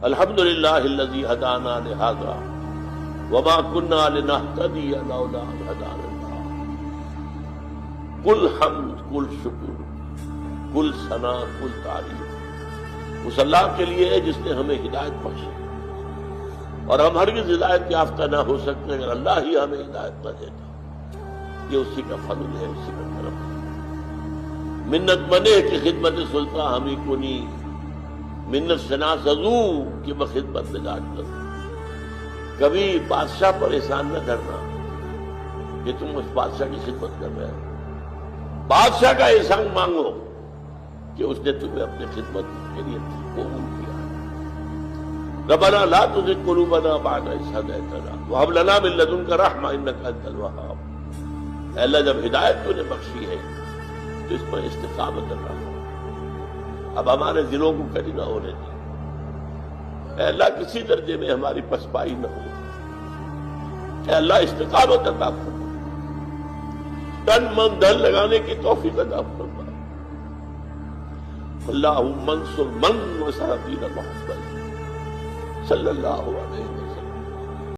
الحمدللہ الذی ہدانا لہذا وما كنا لنہتدی لولا ان ہدانا اللہ. کل حمد، کل شکر، کل ثنا، کل تعریف اس اللہ کے لیے ہے جس نے ہمیں ہدایت بخشی، اور ہم ہرگز ہدایت یافتہ نہ ہو سکتے اگر اللہ ہی ہمیں ہدایت نہ دیتا. یہ اسی کا فضل ہے، اسی کا کرم ہے. منت منے کی خدمت سلطان ہمیں کنی، منت سنا سزو کہ بخدمت نجات کروں. کبھی بادشاہ پر احسان نہ کرنا کہ تم اس بادشاہ کی خدمت کر رہے ہو. بادشاہ کا احسان مانگو کہ اس نے تمہیں اپنی خدمت کے لیے قبول کیا. ربنا لا تزغ قلوبنا بعد إذ هديتنا وهب لنا من لدنك رحمة إنك أنت الوهاب. اے اللہ جب ہدایت تو نے بخشی ہے تو اس پر استقامت رکھا. اب ہمارے دلوں کو کٹی نہ ہونے دی. اے اللہ کسی درجے میں ہماری پسپائی نہ ہو. اے اللہ استقامت عطا فرما، تن من دل لگانے کی توفیق عطا فرما. اللہم انصر من نصر دین محمد صلی اللہ علیہ وسلم.